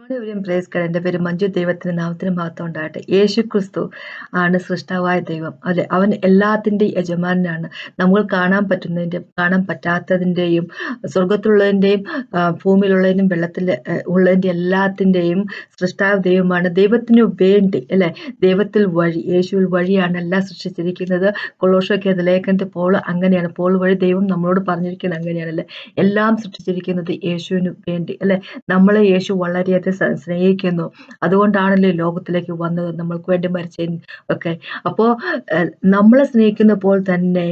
എവിടെയും price card. എൻ്റെ പേര് മഞ്ജു. ദൈവത്തിന്റെ നാമത്തിന് മഹത്വം ഉണ്ടാകട്ടെ. യേശു ക്രിസ്തു ആണ് സൃഷ്ടാവായ ദൈവം. അല്ലെ, അവൻ എല്ലാത്തിൻ്റെയും യജമാനാണ്. നമ്മൾ കാണാൻ പറ്റുന്നതിൻ്റെയും കാണാൻ പറ്റാത്തതിൻ്റെയും സ്വർഗത്തിലുള്ളതിൻ്റെയും ഭൂമിയിലുള്ളതിനും വെള്ളത്തിൽ ഉള്ളതിൻ്റെ എല്ലാത്തിൻ്റെയും സൃഷ്ടാവ് ദൈവമാണ്. ദൈവത്തിന് വേണ്ടി അല്ലെ, ദൈവത്തിൽ വഴി, യേശുവിൽ വഴിയാണ് എല്ലാം സൃഷ്ടിച്ചിരിക്കുന്നത്. കൊളോസ്യർക്ക് ലേഖനത്തിൽ പോൾ അങ്ങനെയാണ്, പോൾ വഴി ദൈവം നമ്മളോട് പറഞ്ഞിരിക്കുന്നത് അങ്ങനെയാണല്ലേ. എല്ലാം സൃഷ്ടിച്ചിരിക്കുന്നത് യേശുവിന് വേണ്ടി അല്ലെ. നമ്മളെ യേശു വളരെയധികം സ്നേഹിക്കുന്നു. അതുകൊണ്ടാണല്ലോ ഈ ലോകത്തിലേക്ക് വന്നത്, നമ്മൾക്ക് വേണ്ടി മരിച്ചതിന് ഒക്കെ. അപ്പോ നമ്മളെ സ്നേഹിക്കുന്ന പോലെ തന്നെ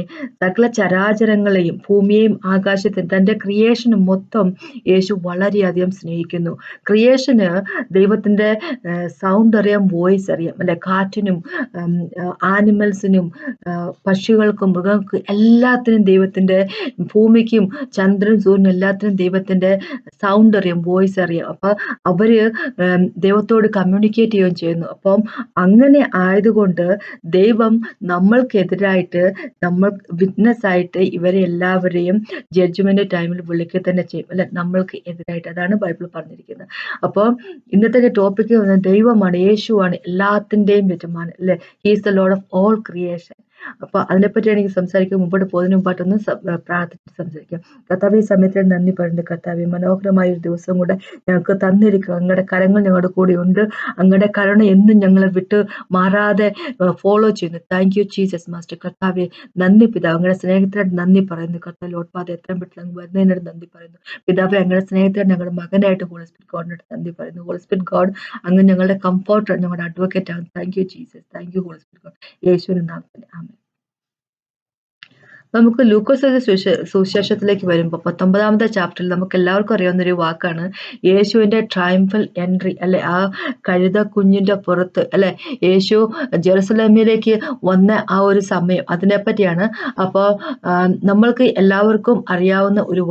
സകല ചരാചരങ്ങളെയും ഭൂമിയെയും ആകാശത്തെയും തൻ്റെ ക്രിയേഷന് മൊത്തം യേശു വളരെയധികം സ്നേഹിക്കുന്നു. ക്രിയേഷന് ദൈവത്തിൻ്റെ സൗണ്ട് അറിയാം, വോയിസ് അറിയാം അല്ലെ. കാറ്റിനും ആനിമൽസിനും പക്ഷികൾക്കും മൃഗങ്ങൾക്കും എല്ലാത്തിനും ദൈവത്തിൻ്റെ, ഭൂമിക്കും ചന്ദ്രൻ സൂര്യനും എല്ലാത്തിനും ദൈവത്തിൻ്റെ സൗണ്ട് അറിയാം, വോയിസ് അറിയാം. അപ്പൊ അവര് ദൈവത്തോട് കമ്മ്യൂണിക്കേറ്റ് ചെയ്യുകയും ചെയ്യുന്നു. അപ്പം അങ്ങനെ ആയതുകൊണ്ട് ദൈവം നമ്മൾക്കെതിരായിട്ട്, നമ്മൾ വിറ്റ്നസ് ആയിട്ട് ഇവരെ എല്ലാവരെയും ജഡ്ജ്മെന്റ് ടൈമിൽ വിളിക്കുക തന്നെ ചെയ്യും അല്ലെ, നമ്മൾക്ക് എതിരായിട്ട്. അതാണ് ബൈബിൾ പറഞ്ഞിരിക്കുന്നത്. അപ്പോൾ ഇന്നത്തെ ടോപ്പിക്ക് ദൈവമാണ്, യേശുവാണ് എല്ലാത്തിൻ്റെയും യജമാനൻ അല്ലെ. He's the Lord of all creation. അപ്പൊ അതിനെപ്പറ്റിയാണ് എനിക്ക് സംസാരിക്കാൻ. മുമ്പോട്ട് പോകുന്നതിന് മുമ്പായിട്ടൊന്ന് പ്രാർത്ഥിച്ച് സംസാരിക്കാം. കർത്താവേ, ഈ സമയത്തിന് നന്ദി പറയുന്നത്. കർത്താവേ, മനോഹരമായ ഒരു ദിവസം കൂടെ ഞങ്ങൾക്ക് തന്നിരിക്കുക. അങ്ങയുടെ കരങ്ങൾ ഞങ്ങളുടെ കൂടെ ഉണ്ട്. അങ്ങയുടെ കരുണ എന്നും ഞങ്ങളെ വിട്ട് മാറാതെ ഫോളോ ചെയ്യുന്നു. Thank you Jesus master. കർത്താവെ നന്ദി പിതാവ്, അങ്ങയുടെ സ്നേഹത്തിനായിട്ട് നന്ദി പറയുന്നു. കർത്താവ് ലോഡ് ഫാദർ, എത്രയും പെട്ടെന്ന് വരുന്നതിനായിട്ട് നന്ദി പറയുന്നു. പിതാവെ, അങ്ങയുടെ സ്നേഹത്തിനായിട്ട് ഞങ്ങളുടെ മകനായിട്ട് ഹോളി സ്പിരിറ്റ് ഗോഡിനായിട്ട് നന്ദി പറയുന്നു. ഹോളി സ്പിരിറ്റ് ഗോഡ് അങ്ങ് ഞങ്ങളുടെ കംഫർട്ടർ, ഞങ്ങളുടെ അഡ്വക്കേറ്റ് ആണ്. Thank you Jesus. Thank you holy spirit God. യേശുവിന്റെ നാമത്തിൽ ആമേൻ. നമുക്ക് ലൂക്കോസ് സുവിശേഷത്തിലേക്ക് വരുമ്പോൾ 19ാമത്തെ ചാപ്റ്ററിൽ നമുക്ക് എല്ലാവർക്കും അറിയാവുന്ന ഒരു വാക്കാണ് യേശുവിന്റെ ട്രയംഫൽ എൻട്രി അല്ലെ. ആ കഴുത കുഞ്ഞിന്റെ പുറത്ത് അല്ലെ, യേശു ജെറുസലേമിലേക്ക് വന്ന ആ ഒരു സമയം, അതിനെപ്പറ്റിയാണ്. അപ്പോൾ നമ്മൾക്ക് എല്ലാവർക്കും അറിയാവുന്ന ഒരു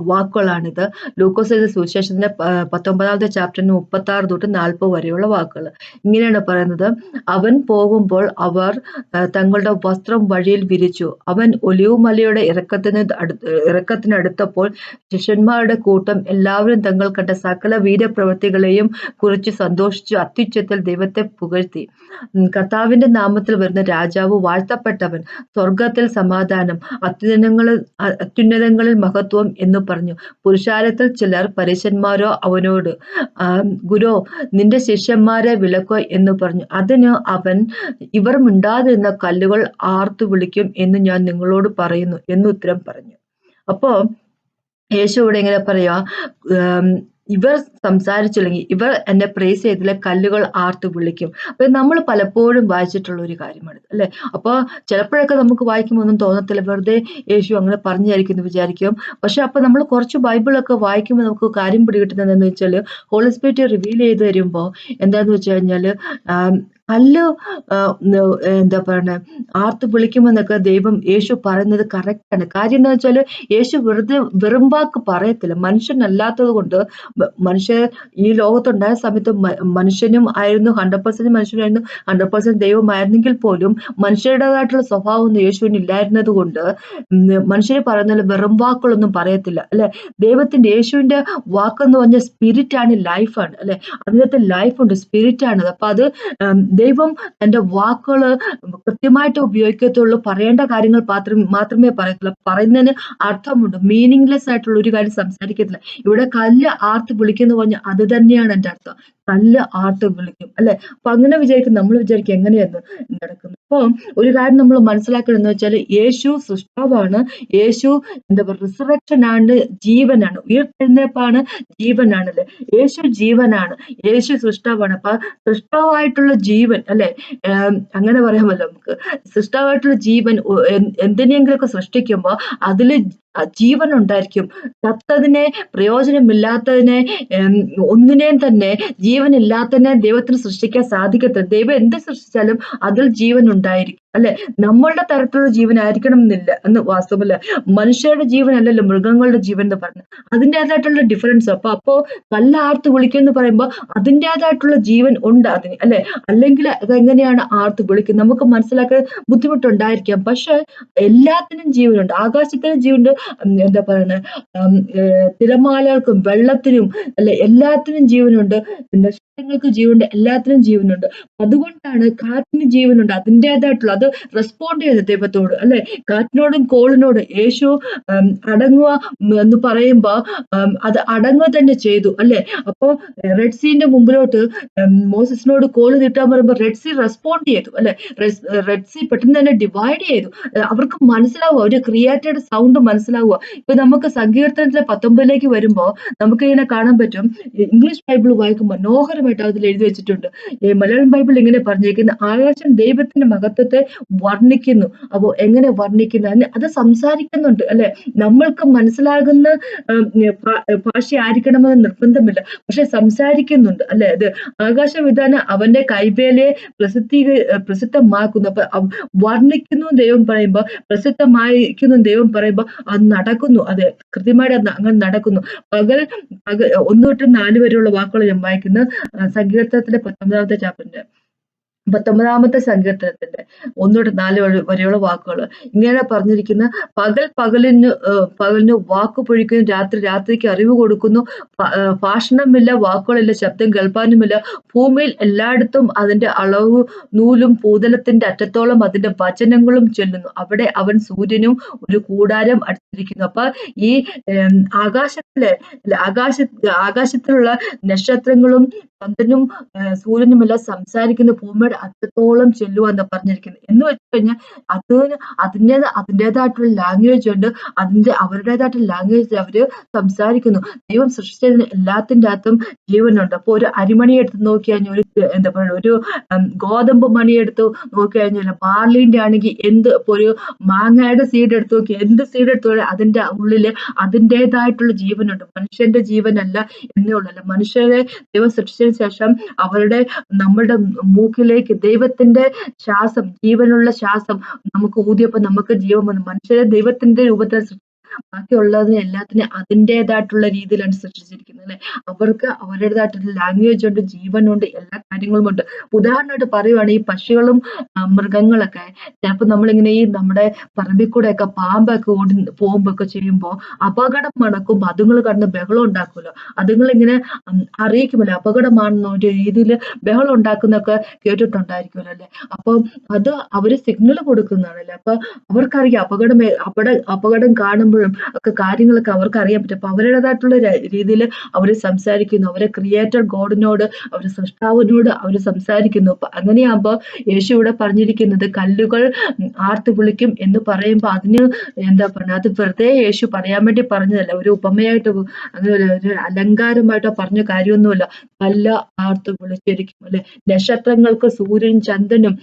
വാക്കുകളാണിത്. ലൂക്കോസ് സുവിശേഷത്തിന്റെ 19ാമത്തെ ചാപ്റ്ററിന് 36 തൊട്ട് 40 വരെയുള്ള വാക്കുകൾ ഇങ്ങനെയാണ് പറയുന്നത്. അവൻ പോകുമ്പോൾ അവർ തങ്ങളുടെ വസ്ത്രം വഴിയിൽ വിരിച്ചു. അവൻ ഒലിവുമലയുടെ ഇറക്കത്തിനടുത്തപ്പോൾ ശിഷ്യന്മാരുടെ കൂട്ടം എല്ലാവരും തങ്ങൾ കണ്ട സകല വീര്യപ്രവൃത്തികളെയും കുറിച്ച് സന്തോഷിച്ചു അത്യുച്ചത്തിൽ ദൈവത്തെ പുകഴ്ത്തി. കർത്താവിന്റെ നാമത്തിൽ വരുന്ന രാജാവ് വാഴ്ത്തപ്പെട്ടവൻ, സ്വർഗത്തിൽ സമാധാനം, അത്യുന്നതങ്ങളിൽ മഹത്വം എന്ന് പറഞ്ഞു. പുരുഷാരത്തിൽ ചിലർ പരീശന്മാരോ അവനോട്, ഗുരോ, നിന്റെ ശിഷ്യന്മാരെ വിലക്കോ എന്ന് പറഞ്ഞു. അതിന് അവൻ, ഇവർ മിണ്ടാതിരുന്ന കല്ലുകൾ ആർത്തു വിളിക്കും എന്ന് ഞാൻ നിങ്ങളോട് പറയുന്നു എന്ന് ഉത്തരം പറഞ്ഞു. അപ്പോ യേശു ഇവിടെ ഇങ്ങനെ പറയാ, ഇവർ സംസാരിച്ചില്ലെങ്കിൽ, ഇവർ എന്നെ പ്രേസ് ചെയ്തില്ല, കല്ലുകൾ ആർത്ത് വിളിക്കും. അപ്പൊ നമ്മൾ പലപ്പോഴും വായിച്ചിട്ടുള്ള ഒരു കാര്യമാണ് അല്ലെ. അപ്പൊ ചിലപ്പോഴൊക്കെ നമുക്ക് വായിക്കുമ്പോൾ ഒന്നും തോന്നത്തില്ല, വെറുതെ യേശു അങ്ങനെ പറഞ്ഞായിരിക്കും എന്ന് വിചാരിക്കും. പക്ഷെ അപ്പൊ നമ്മൾ കുറച്ച് ബൈബിളൊക്കെ വായിക്കുമ്പോൾ നമുക്ക് കാര്യം പിടികിട്ടുന്നത് എന്താണെന്ന് വെച്ചാൽ, ഹോളി സ്പിരിറ്റ് റിവീൽ ചെയ്ത് വരുമ്പോൾ എന്താന്ന് വെച്ച് കഴിഞ്ഞാല് കല്ല് എന്താ പറയണേ, ആർത്ത് വിളിക്കുമെന്നൊക്കെ യേശു പറയുന്നത് കറക്റ്റാണ്. കാര്യം എന്താ വെച്ചാല്, യേശു വെറുതെ വെറും വാക്ക് പറയത്തില്ല. മനുഷ്യനല്ലാത്തത് കൊണ്ട്, മനുഷ്യർ ഈ ലോകത്തുണ്ടായ സമയത്ത് മനുഷ്യനും ആയിരുന്നു, 100% മനുഷ്യനായിരുന്നു, 100% ദൈവമായിരുന്നെങ്കിൽ പോലും മനുഷ്യരുടേതായിട്ടുള്ള സ്വഭാവം ഒന്നും യേശുവിന് ഇല്ലായിരുന്നത് കൊണ്ട് മനുഷ്യർ പറയുന്ന വെറും വാക്കുകളൊന്നും പറയത്തില്ല അല്ലെ. യേശുവിന്റെ വാക്കെന്ന് പറഞ്ഞ സ്പിരിറ്റ് ആണ്, ലൈഫാണ് അല്ലെ. അതിനകത്ത് ലൈഫുണ്ട്, സ്പിരിറ്റ് ആണ്. അപ്പൊ അത് ദൈവം തന്റെ വാക്കുകൾ കൃത്യമായിട്ട് ഉപയോഗിക്കത്തുള്ളൂ. പറയേണ്ട കാര്യങ്ങൾ മാത്രമേ പറയത്തുള്ളൂ. പറയുന്നതിന് അർത്ഥമുണ്ട്. മീനിങ്ലെസ് ആയിട്ടുള്ള ഒരു കാര്യം സംസാരിക്കത്തില്ല. ഇവിടെ കല്ല് ആർത്ത് വിളിക്കുന്നു പറഞ്ഞാൽ അത് തന്നെയാണ് എൻ്റെ അർത്ഥം. കല്ല് ആർത്ത് വിളിക്കും അല്ലെ. അപ്പൊ അങ്ങനെ നമ്മൾ വിചാരിക്കും എങ്ങനെയാന്ന് നടക്കുന്നത്. അപ്പൊ ഒരു കാര്യം നമ്മൾ മനസ്സിലാക്കണമെന്ന് വെച്ചാൽ, യേശു സൃഷ്ടാവാണ്. യേശു എന്താ പറയുക, റിസറക്ഷൻ ആണ്, ജീവനാണ്, ഉയർത്തെഴുന്നേൽപ്പാണ്, ജീവനാണല്ലേ. യേശു ജീവനാണ്, യേശു സൃഷ്ടാവാണ്. അപ്പൊ സൃഷ്ടാവായിട്ടുള്ള ജീവൻ അല്ലെ, അങ്ങനെ പറയാമല്ലോ നമുക്ക്. സൃഷ്ടാവായിട്ടുള്ള ജീവൻ എന്തിനെങ്കിലുമൊക്കെ സൃഷ്ടിക്കുമ്പോൾ അതില് ജീവൻ ഉണ്ടായിരിക്കും. ചത്തതിനെ, പ്രയോജനമില്ലാത്തതിനെ, ഒന്നിനെയും തന്നെ, ജീവനില്ലാത്തതിനെ ദൈവത്തിന് സൃഷ്ടിക്കാൻ സാധിക്കത്തില്ല. ദൈവം എന്ത് സൃഷ്ടിച്ചാലും അതിൽ ജീവൻ ഉണ്ടായിരിക്കും അല്ലെ? നമ്മളുടെ തരത്തിലുള്ള ജീവനായിരിക്കണം എന്നില്ല എന്ന് വാസ്തവമല്ല. മനുഷ്യരുടെ ജീവനല്ലല്ലോ മൃഗങ്ങളുടെ ജീവൻ എന്ന് പറഞ്ഞത്. അതിൻ്റെതായിട്ടുള്ള ഡിഫറൻസ്. അപ്പൊ കല്ലാർത്ത് വിളിക്കുക എന്ന് പറയുമ്പോൾ അതിൻ്റെതായിട്ടുള്ള ജീവൻ ഉണ്ട് അതിന്, അല്ലെ? അല്ലെങ്കിൽ അതെങ്ങനെയാണ് ആർത്ത് വിളിക്കുന്നത് നമുക്ക് മനസ്സിലാക്കാൻ ബുദ്ധിമുട്ടുണ്ടായിരിക്കാം. പക്ഷെ എല്ലാത്തിനും ജീവനുണ്ട്. ആകാശത്തിന് ജീവനുണ്ട്, എന്താ പറയുന്നത്, തിരമാലകൾക്കും വെള്ളത്തിനും, അല്ലെ, എല്ലാത്തിനും ജീവനുണ്ട്. നക്ഷത്രങ്ങൾക്ക് ജീവനുണ്ട്, എല്ലാത്തിനും ജീവനുണ്ട്. അതുകൊണ്ടാണ് കാറ്റിന് ജീവനുണ്ട്, അതിൻ്റെതായിട്ടുള്ള, അത് റെസ്പോണ്ട് ചെയ്ത് ദൈവത്തോട്, അല്ലെ? കാറ്റിനോടും കോളിനോടും യേശു അടങ്ങുക എന്ന് പറയുമ്പോ അത് അടങ്ങുക തന്നെ ചെയ്തു, അല്ലെ? അപ്പൊ റെഡ് സീന്റെ മുമ്പിലോട്ട് മോസസിനോട് കോല് നീട്ടാൻ പറയുമ്പോൾ റെഡ് സീ റെസ്പോണ്ട് ചെയ്തു, അല്ലെ? റെഡ് സീ പെട്ടെന്ന് തന്നെ ഡിവൈഡ് ചെയ്തു. അവർക്ക് മനസ്സിലാവുക, ഒരു ക്രിയേറ്റഡ് സൗണ്ട് മനസ്സിലാവുക. ഇപ്പൊ നമുക്ക് സങ്കീർത്തനത്തിലെ 19 വരുമ്പോ നമുക്ക് ഇങ്ങനെ കാണാൻ പറ്റും. ഇംഗ്ലീഷ് ബൈബിൾ വായിക്കുമ്പോൾ മനോഹരമായിട്ട് അതിൽ എഴുതി വെച്ചിട്ടുണ്ട്. ഈ മലയാളം ബൈബിൾ ഇങ്ങനെ പറഞ്ഞിരിക്കുന്നു, ആകാശം ദൈവത്തിന്റെ മഹത്വത്തെ വർണ്ണിക്കുന്നു. അപ്പോ എങ്ങനെ വർണ്ണിക്കുന്നു? അത് സംസാരിക്കുന്നുണ്ട്, അല്ലെ? നമ്മൾക്ക് മനസ്സിലാകുന്ന ഭാഷ ആയിരിക്കണമെന്ന് നിർബന്ധമില്ല, പക്ഷെ സംസാരിക്കുന്നുണ്ട്, അല്ലെ? അത് ആകാശവിധാനം അവന്റെ കൈവേലയെ പ്രസിദ്ധമാക്കുന്നു. അപ്പൊ വർണ്ണിക്കുന്നു ദൈവം പറയുമ്പോ, പ്രസിദ്ധമായിരിക്കുന്നു ദൈവം പറയുമ്പോ അത് നടക്കുന്നു, അത് കൃത്യമായിട്ട് അങ്ങനെ നടക്കുന്നു. പകൽ 1 തൊട്ട് 4 വരെയുള്ള വാക്കുകൾ ഞാൻ വായിക്കുന്നു. സങ്കീർത്തനത്തിലെ 19ാമത്തെ ചാപ്റ്ററിന്റെ 19ാമത്തെ സങ്കീർത്തനത്തിന്റെ 1 തൊട്ട് 4 വരെയുള്ള വാക്കുകൾ ഇങ്ങനെ പറഞ്ഞിരിക്കുന്ന, പകലിന് വാക്ക് പൊഴിക്കുന്നു, രാത്രിക്ക് അറിവ് കൊടുക്കുന്നു. ഭാഷണമില്ല, വാക്കുകളില്ല, ശബ്ദം കേൾപ്പാനുമില്ല. ഭൂമിയിൽ എല്ലായിടത്തും അതിന്റെ അളവ് നൂലും ഭൂതലത്തിന്റെ അറ്റത്തോളം അതിന്റെ വചനങ്ങളും ചെല്ലുന്നു. അവിടെ അവൻ സൂര്യനും ഒരു കൂടാരം അടിച്ചിരിക്കുന്നു. അപ്പൊ ഈ ആകാശത്തിലുള്ള നക്ഷത്രങ്ങളും ചന്ദ്രനും സൂര്യനുമെല്ലാം സംസാരിക്കുന്ന ഭൂമിയുടെ അറ്റത്തോളം ചെല്ലുക എന്ന് പറഞ്ഞിരിക്കുന്നത്. എന്ന് വെച്ച് കഴിഞ്ഞാൽ അതിൻ്റെതായിട്ടുള്ള ലാംഗ്വേജ് ഉണ്ട്, അവരുടേതായിട്ടുള്ള ലാംഗ്വേജ് അവര് സംസാരിക്കുന്നു. ദൈവം സൃഷ്ടിച്ചതിന് എല്ലാത്തിൻ്റെ അകത്തും ജീവനുണ്ട്. അപ്പൊ ഒരു അരിമണി എടുത്ത് നോക്കി കഴിഞ്ഞാൽ, എന്താ പറയുക, ഒരു ഗോതമ്പ് മണി എടുത്ത് നോക്കി കഴിഞ്ഞാൽ, ബാർലിന്റെ ആണെങ്കിൽ ഇപ്പൊ ഒരു മാങ്ങയുടെ സീഡ് എടുത്ത് നോക്കി, എന്ത് സീഡ് എടുത്തു അതിന്റെ ഉള്ളില് അതിൻ്റെതായിട്ടുള്ള ജീവനുണ്ട്. മനുഷ്യന്റെ ജീവനല്ല എന്നേ ഉള്ളൂ. മനുഷ്യരെ ദൈവം സൃഷ്ടിച്ചതിന് ശേഷം നമ്മുടെ മൂക്കിലേക്ക് ദൈവത്തിന്റെ ശ്വാസം, ജീവനുള്ള ശ്വാസം നമുക്ക് ഊതിയപ്പോ നമുക്ക് ജീവൻ വന്നു. മനുഷ്യരെ ദൈവത്തിന്റെ രൂപത്തിൽ ബാക്കിയുള്ളതിനെ എല്ലാത്തിനും അതിൻ്റെതായിട്ടുള്ള രീതിയിലാണ് സൃഷ്ടിച്ചിരിക്കുന്നത്, അല്ലെ? അവർക്ക് അവരുടേതായിട്ടുള്ള ലാംഗ്വേജ് ഉണ്ട്, ജീവനുണ്ട്, എല്ലാ കാര്യങ്ങളും ഉണ്ട്. ഉദാഹരണമായിട്ട് പറയുവാണെങ്കിൽ ഈ പക്ഷികളും മൃഗങ്ങളൊക്കെ ചിലപ്പോൾ നമ്മളിങ്ങനെ ഈ നമ്മുടെ പറമ്പിൽ കൂടെയൊക്കെ പാമ്പൊക്കെ ഓടി പോകുമ്പൊക്കെ ചെയ്യുമ്പോൾ അപകടം മണക്കുമ്പോൾ അതുങ്ങൾ കടന്ന് ബഹളം ഉണ്ടാക്കുമല്ലോ. അതുങ്ങളിങ്ങനെ അറിയിക്കുമല്ലോ അപകടമാണെന്ന ഒരു രീതിയിൽ ബഹളം ഉണ്ടാക്കുന്നൊക്കെ കേട്ടിട്ടുണ്ടായിരിക്കുമല്ലോ, അല്ലെ? അപ്പം അത് അവര് സിഗ്നൽ കൊടുക്കുന്നതാണല്ലേ. അപ്പൊ അവർക്കറിയാം അപകടം കാണുമ്പോഴും ഒക്കെ കാര്യങ്ങളൊക്കെ അവർക്ക് അറിയാൻ പറ്റും. അപ്പൊ അവരുടേതായിട്ടുള്ള രീതിയിൽ അവര് സംസാരിക്കുന്നു, അവരെ ക്രിയേറ്റഡ് ഗോഡിനോട്, അവര് സൃഷ്ടാവിനോട് അവര് സംസാരിക്കുന്നു. അപ്പൊ അങ്ങനെയാകുമ്പോ യേശു ഇവിടെ പറഞ്ഞിരിക്കുന്നത് കല്ലുകൾ ആർത്ത് വിളിക്കും എന്ന് പറയുമ്പോ അതിന് എന്താ പറഞ്ഞ, അത് വെറുതെ യേശു പറയാൻ വേണ്ടി പറഞ്ഞതല്ല, ഒരു ഉപമയായിട്ട്, അങ്ങനെ ഒരു അലങ്കാരമായിട്ടോ പറഞ്ഞ കാര്യമൊന്നുമല്ല. കല്ല് ആർത്ത് വിളിച്ചിരിക്കും, അല്ലെ? നക്ഷത്രങ്ങൾക്ക്, സൂര്യനും ചന്ദ്രനും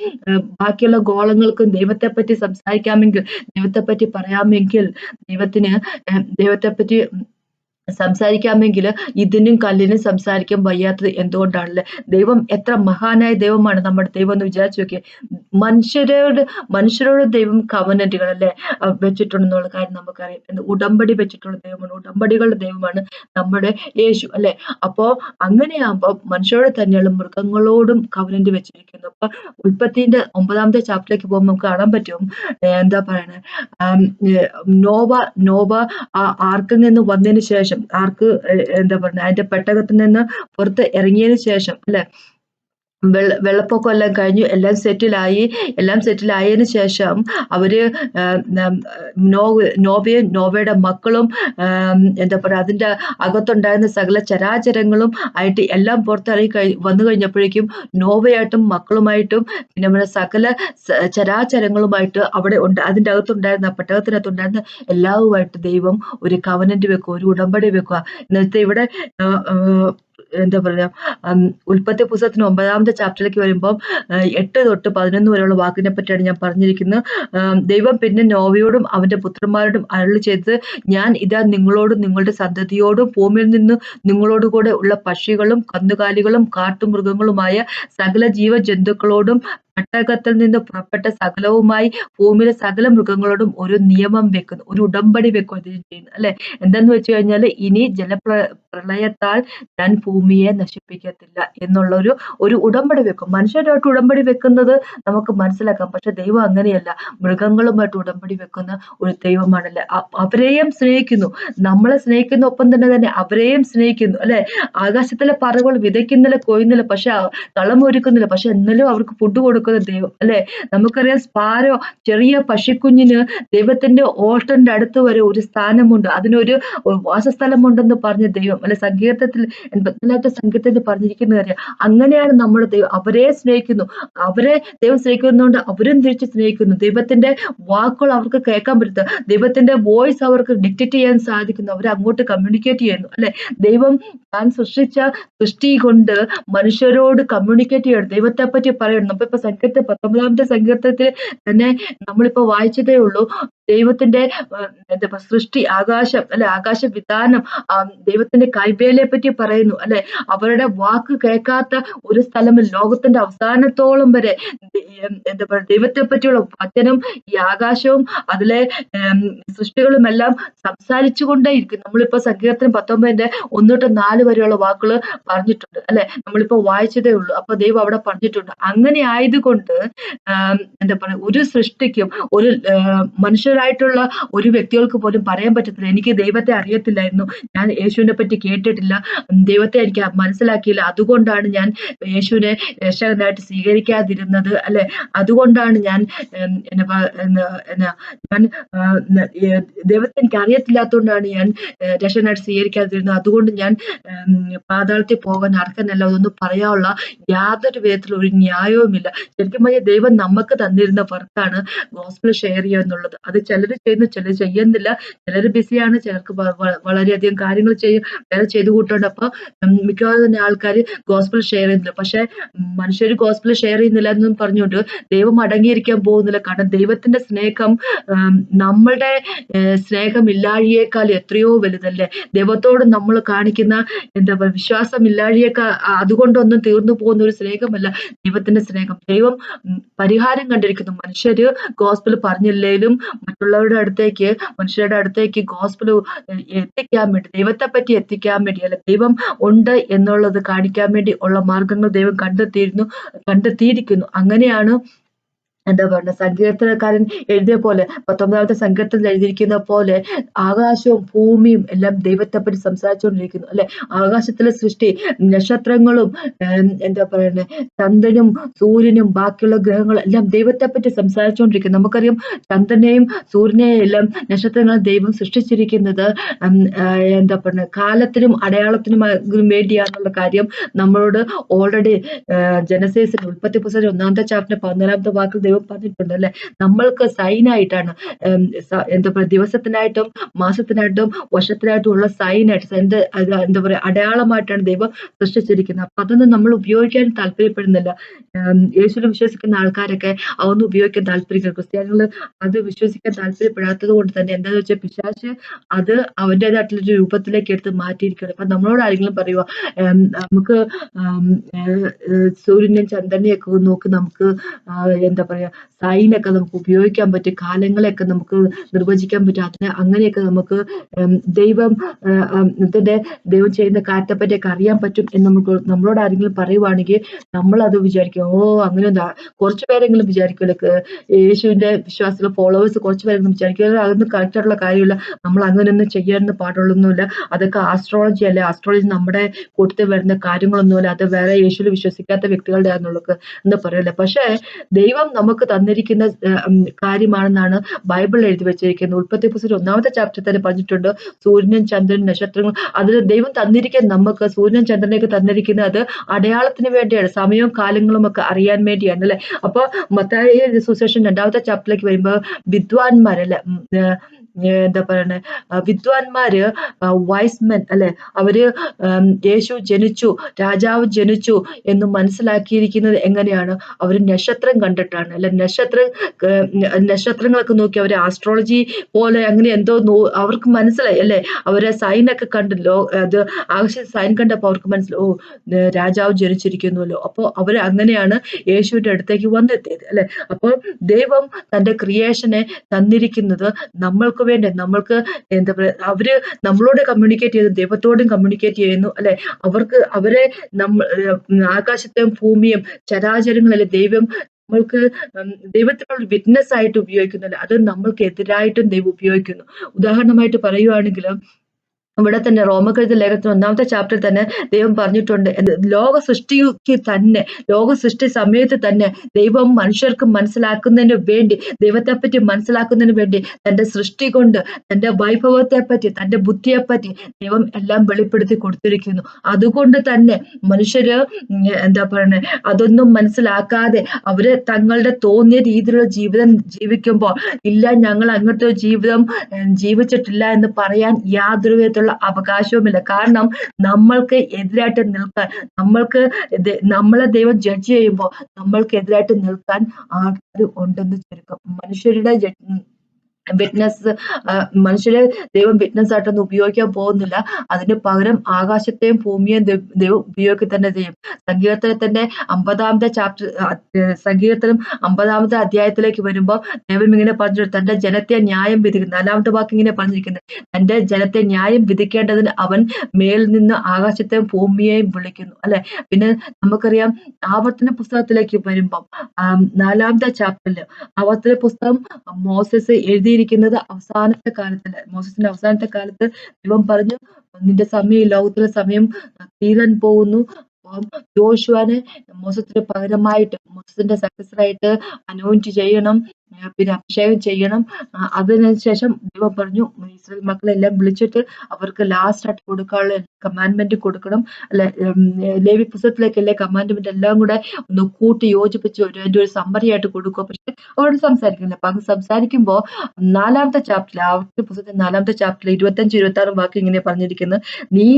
ബാക്കിയുള്ള ഗോളങ്ങൾക്കും ദൈവത്തെപ്പറ്റി സംസാരിക്കാമെങ്കിൽ, ദൈവത്തെപ്പറ്റി പറയാമെങ്കിൽ, ദൈവത്തെപ്പറ്റി സംസാരിക്കാമെങ്കിൽ ഇതിനും കല്ലിനും സംസാരിക്കാൻ വയ്യാത്തത് എന്തുകൊണ്ടാണല്ലേ? ദൈവം എത്ര മഹാനായ ദൈവമാണ് നമ്മുടെ ദൈവം എന്ന് വിചാരിച്ചു നോക്കിയേ. മനുഷ്യരോട് ദൈവം കവനന്റുകൾ, അല്ലെ, വെച്ചിട്ടുണ്ടെന്നുള്ള കാര്യം നമുക്കറിയാം. ഉടമ്പടി വെച്ചിട്ടുള്ള ദൈവമാണ്, ഉടമ്പടികളുടെ ദൈവമാണ് നമ്മുടെ യേശു, അല്ലെ? അപ്പോ അങ്ങനെയാകുമ്പോ മനുഷ്യരോട് തന്നെയുള്ള മൃഗങ്ങളോടും കവനന്റ് വെച്ചിരിക്കുന്നു. അപ്പൊ ഉൽപ്പത്തിന്റെ 9ാമത്തെ ചാപ്റ്ററിലേക്ക് പോകുമ്പോൾ നമുക്ക് കാണാൻ പറ്റും, എന്താ പറയണേ, നോവ ആർക്കിൽ നിന്ന് വന്നതിന് ശേഷം, എന്താ പറയുക, അതിന്റെ പെട്ടകത്തിൽ നിന്ന് പുറത്ത് ഇറങ്ങിയതിന് ശേഷം, അല്ലെ, വെള്ളപ്പൊക്കം എല്ലാം കഴിഞ്ഞു, എല്ലാം സെറ്റിലായതിനു ശേഷം അവര് നോവയും നോവയുടെ മക്കളും എന്താ പറയുക, അതിന്റെ അകത്തുണ്ടായിരുന്ന സകല ചരാചരങ്ങളും ആയിട്ട് എല്ലാം പുറത്തിറങ്ങി വന്നു കഴിഞ്ഞപ്പോഴേക്കും നോവയായിട്ടും മക്കളുമായിട്ടും പിന്നെ നമ്മുടെ സകല ചരാചരങ്ങളുമായിട്ട് അവിടെ അതിന്റെ അകത്തുണ്ടായിരുന്ന പെട്ടകത്തിനകത്തുണ്ടായിരുന്ന എല്ലാവുമായിട്ട് ദൈവം ഒരു കവനന്റ് വെക്കുക, ഒരു ഉടമ്പടി വെക്കുക. എന്നിട്ട് ഇവിടെ എന്താ പറയാ, ഉൽപ്പത്തി പുസ്തകത്തിന് 9ാമത്തെ ചാപ്റ്ററിലേക്ക് വരുമ്പോൾ 8 തൊട്ട് 11 വരെയുള്ള വാക്കിനെ പറ്റിയാണ് ഞാൻ പറഞ്ഞിരിക്കുന്നത്. ദൈവം പിന്നെ നോവയോടും അവന്റെ പുത്രന്മാരോടും അരുളി ചെയ്തത്, ഞാൻ ഇതാ നിങ്ങളോടും നിങ്ങളുടെ സന്തതിയോടും ഭൂമിയിൽ നിന്ന് നിങ്ങളോടുകൂടെ ഉള്ള പക്ഷികളും കന്നുകാലികളും കാട്ടുമൃഗങ്ങളുമായ സകല ജീവജന്തുക്കളോടും പെട്ടകത്തിൽ നിന്ന് പുറപ്പെട്ട സകലവുമായി ഭൂമിയിലെ സകല മൃഗങ്ങളോടും ഒരു നിയമം വെക്കുന്നു, ഒരു ഉടമ്പടി വെക്കുകയും ചെയ്യുന്നു അല്ലെ. എന്താന്ന് വെച്ച് കഴിഞ്ഞാൽ ഇനി പ്രളയത്താൽ ഞാൻ ഭൂമിയെ നശിപ്പിക്കത്തില്ല എന്നുള്ള ഒരു ഉടമ്പടി വെക്കും. മനുഷ്യരുമായിട്ട് ഉടമ്പടി വെക്കുന്നത് നമുക്ക് മനസ്സിലാക്കാം. പക്ഷെ ദൈവം അങ്ങനെയല്ല, മൃഗങ്ങളുമായിട്ട് ഉടമ്പടി വെക്കുന്ന ഒരു ദൈവമാണല്ലേ. അവരെയും സ്നേഹിക്കുന്നു, നമ്മളെ സ്നേഹിക്കുന്ന ഒപ്പം തന്നെ അവരെയും സ്നേഹിക്കുന്നു അല്ലെ. ആകാശത്തിലെ പറവകൾ വിതയ്ക്കുന്നില്ല, കൊയ്യുന്നില്ല, പക്ഷെ കളം ഒരുക്കുന്നില്ല, പക്ഷെ എന്നാലും അവർക്ക് ഫുഡ് കൊടുക്കുന്ന ദൈവം അല്ലെ. നമുക്കറിയാം, സ്പാരോ ചെറിയ പശുക്കുഞ്ഞിന് ദൈവത്തിന്റെ ഓൾട്ടറിന്റെ അടുത്ത് വരെ ഒരു സ്ഥാനമുണ്ട്, അതിനൊരു വാസസ്ഥലമുണ്ടെന്ന് പറഞ്ഞ ദൈവം അല്ലെ. സങ്കീർത്തനത്തിൽ 84 സങ്കീർത്തനത്തിൽ പറഞ്ഞിരിക്കുന്ന കാര്യം അങ്ങനെയാണ്. നമ്മുടെ ദൈവം അവരെ സ്നേഹിക്കുന്നു, അവരെ ദൈവം സ്നേഹിക്കുന്നതുകൊണ്ട് അവരും തിരിച്ച് സ്നേഹിക്കുന്നു. ദൈവത്തിന്റെ വാക്കുകൾ അവർക്ക് കേൾക്കാൻ പറ്റുക, ദൈവത്തിന്റെ വോയിസ് അവർക്ക് ഡിക്റ്റേറ്റ് ചെയ്യാൻ സാധിക്കുന്നു, അവർ അങ്ങോട്ട് കമ്മ്യൂണിക്കേറ്റ് ചെയ്യുന്നു അല്ലെ. ദൈവം താൻ സൃഷ്ടിച്ച സൃഷ്ടി കൊണ്ട് മനുഷ്യരോട് കമ്മ്യൂണിക്കേറ്റ് ചെയ്യണം, ദൈവത്തെ പറ്റി പറയണം. നമ്മളിപ്പോ സങ്കീർത്തനം 19 സങ്കീർത്തനത്തിൽ തന്നെ നമ്മളിപ്പോ വായിച്ചതേ ഉള്ളൂ. ദൈവത്തിന്റെ എന്താ സൃഷ്ടി, ആകാശം അല്ലെ, ആകാശ വിധാനം, ദൈവത്തിന്റെ കൈവേലയെ പറ്റി പറയുന്നു അല്ലെ. അവരുടെ വാക്ക് കേൾക്കാത്ത ഒരു സ്ഥലമില്ല, ലോകത്തിന്റെ അവസാനത്തോളം വരെ എന്താ പറയുക, ദൈവത്തെ പറ്റിയുള്ള വചനം ഈ ആകാശവും അതിലെ സൃഷ്ടികളും എല്ലാം സംസാരിച്ചു കൊണ്ടേയിരിക്കും. നമ്മളിപ്പോ സങ്കീർത്തനം 19 1 തൊട്ട് 4 വരെയുള്ള വാക്കുകൾ പറഞ്ഞിട്ടുണ്ട് അല്ലെ, നമ്മളിപ്പോ വായിച്ചതേ ഉള്ളൂ. അപ്പൊ ദൈവം അവിടെ പറഞ്ഞിട്ടുണ്ട്. അങ്ങനെ ആയതുകൊണ്ട് എന്താ പറയുക, ഒരു സൃഷ്ടിക്കും ഒരു മനുഷ്യരായിട്ടുള്ള ഒരു വ്യക്തികൾക്ക് പോലും പറയാൻ പറ്റത്തില്ല എനിക്ക് ദൈവത്തെ അറിയത്തില്ലായിരുന്നു, ഞാൻ യേശുവിനെ പറ്റി കേട്ടിട്ടില്ല, ദൈവത്തെ എനിക്ക് മനസ്സിലാക്കിയില്ല, അതുകൊണ്ടാണ് ഞാൻ യേശുവിനെ രക്ഷകനായിട്ട് സ്വീകരിക്കാതിരുന്നത് അല്ലെ. അതുകൊണ്ടാണ് ഞാൻ ഞാൻ ദൈവത്തെ എനിക്ക് അറിയത്തില്ലാത്തതുകൊണ്ടാണ് ഞാൻ രക്ഷകനായിട്ട് സ്വീകരിക്കാതിരുന്നത്, അതുകൊണ്ട് ഞാൻ പാതാളത്തിൽ പോകാൻ അർഹനല്ല. അതൊന്നും പറയാനുള്ള യാതൊരു വിധത്തിലുള്ള ഒരു ന്യായവുമില്ല. ശരിക്കും പറഞ്ഞാൽ ദൈവം നമുക്ക് തന്നിരുന്ന വർക്കാണ് ഗോസ്പൽ ഷെയർ ചെയ്യുക എന്നുള്ളത്. അത് ചിലർ ചെയ്യുന്നു, ചിലർ ചെയ്യുന്നില്ല, ചിലർ ബിസിയാണ്, ചിലർക്ക് വളരെയധികം കാര്യങ്ങൾ ചെയ്യും, വേറെ ചെയ്തു കൂട്ടുണ്ട്. അപ്പൊ മിക്കവാറും തന്നെ ആൾക്കാർ ഗോസ്പൽ ഷെയർ ചെയ്യുന്നില്ല. പക്ഷെ മനുഷ്യർ ഗോസ്പൽ ഷെയർ ചെയ്യുന്നില്ല എന്നും പറഞ്ഞുകൊണ്ട് ദൈവം അടങ്ങിയിരിക്കാൻ പോകുന്നില്ല. കാരണം ദൈവത്തിന്റെ സ്നേഹം നമ്മളുടെ സ്നേഹമില്ലാഴിയേക്കാൾ എത്രയോ വലുതല്ലേ. ദൈവത്തോട് നമ്മൾ കാണിക്കുന്ന എന്താ പറയുക വിശ്വാസമില്ലാഴിയേക്കാൾ അതുകൊണ്ടൊന്നും തീർന്നു പോകുന്ന ഒരു സ്നേഹമല്ല ദൈവത്തിന്റെ സ്നേഹം. ദൈവം പരിഹാരം കണ്ടിരിക്കുന്നു. മനുഷ്യര് ഗോസ്പൽ പറഞ്ഞില്ലേലും മറ്റുള്ളവരുടെ അടുത്തേക്ക്, മനുഷ്യരുടെ അടുത്തേക്ക് ഗോസ്പൽ എത്തിക്കാൻ വേണ്ടി, ദൈവത്തെ പറ്റി എത്തിക്കാൻ വേണ്ടി അല്ല, ദൈവം ഉണ്ട് എന്നുള്ളത് കാണിക്കാൻ വേണ്ടി ഉള്ള മാർഗങ്ങൾ ദൈവം കണ്ടെത്തിയിരിക്കുന്നു. അങ്ങനെയാണ് എന്താ പറയുക, സങ്കീർത്തനക്കാരൻ എഴുതിയ പോലെ 19 സങ്കീർത്തനത്തിൽ എഴുതിയിരിക്കുന്ന പോലെ ആകാശവും ഭൂമിയും എല്ലാം ദൈവത്തെപ്പറ്റി സംസാരിച്ചുകൊണ്ടിരിക്കുന്നു അല്ലെ. ആകാശത്തിലെ സൃഷ്ടി, നക്ഷത്രങ്ങളും എന്താ പറയുന്നത്, ചന്ദ്രനും സൂര്യനും ബാക്കിയുള്ള ഗ്രഹങ്ങളും എല്ലാം ദൈവത്തെപ്പറ്റി സംസാരിച്ചുകൊണ്ടിരിക്കുന്നു. നമുക്കറിയാം, ചന്ദ്രനെയും സൂര്യനെയും എല്ലാം നക്ഷത്രങ്ങളും ദൈവം സൃഷ്ടിച്ചിരിക്കുന്നത് എന്താ പറയുക കാലത്തിനും അടയാളത്തിനും വേണ്ടിയാണെന്നുള്ള കാര്യം നമ്മളോട് ഓൾറെഡി ജനസീസിൽ ഉൽപ്പത്തി പുസ്തകം 1-ാമത്തെ ചാപ്റ്റർ 14-ാമത്തെ വാക്കിൽ ദൈവം പറഞ്ഞിട്ടുണ്ട് അല്ലെ. നമ്മൾക്ക് സൈനായിട്ടാണ് എന്താ പറയുക, ദിവസത്തിനായിട്ടും മാസത്തിനായിട്ടും വർഷത്തിനായിട്ടും ഉള്ള സൈനായിട്ട് എന്താ പറയുക അടയാളമായിട്ടാണ് ദൈവം സൃഷ്ടിച്ചിരിക്കുന്നത്. അപ്പൊ അതൊന്നും നമ്മൾ ഉപയോഗിക്കാൻ താല്പര്യപ്പെടുന്നില്ല. യേശുവിനെ വിശ്വസിക്കുന്ന ആൾക്കാരൊക്കെ അതൊന്നും ഉപയോഗിക്കാൻ താല്പര്യമില്ല. ക്രിസ്ത്യാനികൾ അത് വിശ്വസിക്കാൻ താല്പര്യപ്പെടാത്തത് കൊണ്ട് തന്നെ എന്താന്ന് വെച്ചാൽ പിശാച് അത് അവൻ്റെതായിട്ടുള്ളൊരു രൂപത്തിലേക്ക് എടുത്ത് മാറ്റിയിരിക്കുകയാണ്. അപ്പൊ നമ്മളോട് ആരെങ്കിലും പറയുക നമുക്ക് സൂര്യനെയും ചന്ദ്രനെയും ഒക്കെ നോക്കി നമുക്ക് എന്താ പറയാ സൈനൊക്കെ നമുക്ക് ഉപയോഗിക്കാൻ പറ്റും, കാലങ്ങളെയൊക്കെ നമുക്ക് നിർവചിക്കാൻ പറ്റും, അങ്ങനെയൊക്കെ നമുക്ക് ദൈവം ദൈവം ചെയ്യുന്ന കാര്യത്തെപ്പറ്റിയൊക്കെ അറിയാൻ പറ്റും എന്ന് നമ്മളോട് ആരെങ്കിലും പറയുവാണെങ്കിൽ നമ്മൾ അത് വിചാരിക്കും, ഓ അങ്ങനെ കുറച്ചു പേരെങ്കിലും വിചാരിക്കുമല്ലോ, യേശുവിന്റെ വിശ്വാസത്തിലെ ഫോളോവേഴ്സ് കുറച്ചു പേരെങ്കിലും വിചാരിക്കും അതൊന്നും കറക്റ്റ് ആയിട്ടുള്ള കാര്യമില്ല, നമ്മൾ അങ്ങനെയൊന്നും ചെയ്യാനൊന്നും പാടുള്ളൊന്നുമില്ല, അതൊക്കെ ആസ്ട്രോളജി അല്ലേ, ആസ്ട്രോളജി നമ്മുടെ കൂട്ടത്തിൽ വരുന്ന കാര്യങ്ങളൊന്നുമില്ല, അത് വേറെ യേശുവിൽ വിശ്വസിക്കാത്ത വ്യക്തികളുടെ ആണെന്നുള്ളത് എന്ന് പറയല്ലേ. പക്ഷേ ദൈവം നമുക്ക് തന്നിരിക്കുന്ന കാര്യമാണെന്നാണ് ബൈബിൾ എഴുതി വെച്ചിരിക്കുന്നത്. ഉൽപ്പത്തി പുസ്തകം 1-ാമത്തെ ചാപ്റ്ററിൽ തന്നെ പറഞ്ഞിട്ടുണ്ട്, സൂര്യനും ചന്ദ്രനും നക്ഷത്രങ്ങളും അതിൽ ദൈവം തന്നിരിക്കുന്ന നമുക്ക് സൂര്യനും ചന്ദ്രനെയൊക്കെ തന്നിരിക്കുന്നത് അത് അടയാളത്തിന് വേണ്ടിയാണ്, സമയവും കാലങ്ങളും ഒക്കെ അറിയാൻ വേണ്ടിയാണ് അല്ലെ. അപ്പൊ മത്തായി സുവിശേഷം 2-ാമത്തെ ചാപ്റ്ററിലേക്ക് വരുമ്പോ വിദ്വാൻമാരല്ലേ, എന്താ പറയണേ, വിദ്വാൻമാര്, വൈസ്മെൻ അല്ലെ, അവര് യേശു ജനിച്ചു, രാജാവ് ജനിച്ചു എന്ന് മനസ്സിലാക്കിയിരിക്കുന്നത് എങ്ങനെയാണ്? അവര് നക്ഷത്രം കണ്ടിട്ടാണ് അല്ലെ. നക്ഷത്രങ്ങളൊക്കെ നോക്കി അവര് ആസ്ട്രോളജി പോലെ അങ്ങനെ എന്തോ അവർക്ക് മനസ്സിലായി അല്ലെ. അവരെ സൈനൊക്കെ കണ്ടല്ലോ, അത് ആകാശ സൈൻ കണ്ടപ്പോ അവർക്ക് മനസ്സിലായി, ഓ രാജാവ് ജനിച്ചിരിക്കുന്നുവല്ലോ. അപ്പൊ അവര് അങ്ങനെയാണ് യേശുവിന്റെ അടുത്തേക്ക് വന്നെത്തിയത് അല്ലെ. അപ്പോൾ ദൈവം തന്റെ ക്രിയേഷനെ തന്നിരിക്കുന്നത് നമ്മൾക്ക് വേണ്ടി, നമ്മൾക്ക് എന്താ പറയാ, അവര് നമ്മളോട് കമ്മ്യൂണിക്കേറ്റ് ചെയ്ത് ദൈവത്തോടും കമ്മ്യൂണിക്കേറ്റ് ചെയ്യുന്നു അല്ലെ. അവരെ ആകാശത്തെയും ഭൂമിയും ചരാചരങ്ങളല്ലേ ദൈവം നമ്മൾക്ക് ദൈവത്തിനുള്ള വിറ്റ്നസ് ആയിട്ട് ഉപയോഗിക്കുന്നില്ല, അത് നമ്മൾക്ക് എതിരായിട്ടും ദൈവം ഉപയോഗിക്കുന്നു. ഉദാഹരണമായിട്ട് പറയുവാണെങ്കിൽ ഇവിടെ തന്നെ റോമക്കെഴുതിയ ലേഖനത്തിൽ 1-ാമത്തെ ചാപ്റ്ററിൽ തന്നെ ദൈവം പറഞ്ഞിട്ടുണ്ട്, ലോക സൃഷ്ടിക്ക് തന്നെ, ലോക സൃഷ്ടി സമയത്ത് തന്നെ ദൈവം മനുഷ്യർക്ക് മനസ്സിലാക്കുന്നതിന് വേണ്ടി, ദൈവത്തെപ്പറ്റി മനസ്സിലാക്കുന്നതിന് വേണ്ടി തന്റെ സൃഷ്ടി കൊണ്ട് തന്റെ വൈഭവത്തെപ്പറ്റി, തന്റെ ബുദ്ധിയെപ്പറ്റി ദൈവം എല്ലാം വെളിപ്പെടുത്തി കൊടുത്തിരിക്കുന്നു. അതുകൊണ്ട് തന്നെ മനുഷ്യര് എന്താ പറയണേ, അതൊന്നും മനസ്സിലാക്കാതെ അവര് തങ്ങളുടെ തോന്നിയ രീതിയിലുള്ള ജീവിതം ജീവിക്കുമ്പോൾ, ഇല്ല ഞങ്ങൾ അങ്ങനത്തെ ഒരു ജീവിതം ജീവിച്ചിട്ടില്ല എന്ന് പറയാൻ യാതൊരു വിധത്തിലുള്ള അവകാശവുമില്ല. കാരണം നമ്മൾക്ക് എതിരായിട്ട് നിൽക്കാൻ, നമ്മളെ ദൈവം ജഡ്ജ് ചെയ്യുമ്പോൾ നമ്മൾക്ക് എതിരായിട്ട് നിൽക്കാൻ ആൾക്കാർ ഉണ്ടെന്ന് ചുരുക്കം. മനുഷ്യരുടെ വിറ്റ്നസ്, മനുഷ്യരെ ദൈവം വിറ്റ്നസ് ആയിട്ടൊന്നും ഉപയോഗിക്കാൻ പോകുന്നില്ല. അതിന് പകരം ആകാശത്തെയും ഭൂമിയെയും ദൈവം ഉപയോഗിക്കുക തന്നെ ചെയ്യും. സങ്കീർത്തനത്തിന്റെ 50-ാമത്തെ ചാപ്റ്റർ, സങ്കീർത്തനം 50-ാമത്തെ അധ്യായത്തിലേക്ക് വരുമ്പോൾ ദൈവം ഇങ്ങനെ പറഞ്ഞു, തന്റെ ജനത്തെ ന്യായം വിധിക്കുന്നു. 4-ാമത്തെ വാക്ക് ഇങ്ങനെ പറഞ്ഞിരിക്കുന്നത്, തന്റെ ജനത്തെ ന്യായം വിധിക്കേണ്ടതിന് അവൻ മേൽ നിന്ന് ആകാശത്തെയും ഭൂമിയെയും വിളിക്കുന്നു അല്ലെ. പിന്നെ നമുക്കറിയാം ആവർത്തന പുസ്തകത്തിലേക്ക് വരുമ്പം 4-ാമത്തെ ചാപ്റ്ററിൽ ആവർത്തന പുസ്തകം മോസസ് എഴുതിയിരിക്കുന്നത് അവസാനത്തെ കാലത്തല്ല. മോസസിന്റെ അവസാനത്തെ കാലത്ത് ദൈവം പറഞ്ഞു, നിന്റെ സമയം, ലോകത്തിലെ സമയം തീരാൻ പോകുന്നു. യോശുവനെ മോസസിന് പകരമായിട്ട്, മോസസിന്റെ സക്സസറായിട്ട് അനോയിന്റ് ചെയ്യണം, പിന്നെ അഭിഷേകം ചെയ്യണം. അതിനുശേഷം ദൈവം പറഞ്ഞു, ഇസ്രായേൽ മക്കളെല്ലാം വിളിച്ചിട്ട് അവർക്ക് ലാസ്റ്റ് ആയിട്ട് കൊടുക്കാനുള്ള കമാൻഡ്മെന്റ് കൊടുക്കണം അല്ലെ. ലേവ്യ പുസ്തകത്തിലേക്കല്ലേ കമാൻഡ്മെന്റ് എല്ലാം കൂടെ ഒന്ന് കൂട്ടി യോജിപ്പിച്ച് അതിന്റെ ഒരു സമ്മറി ആയിട്ട് കൊടുക്കുക. പക്ഷെ അവരോട് സംസാരിക്കുന്നില്ല. അപ്പൊ അത് സംസാരിക്കുമ്പോ 4-ാമത്തെ ചാപ്റ്ററിൽ, ആവർത്തന പുസ്തകത്തിന്റെ 4-ാമത്തെ ചാപ്റ്ററിൽ 25-26 വാക്ക് ഇങ്ങനെ പറഞ്ഞിരിക്കുന്നത്, നീ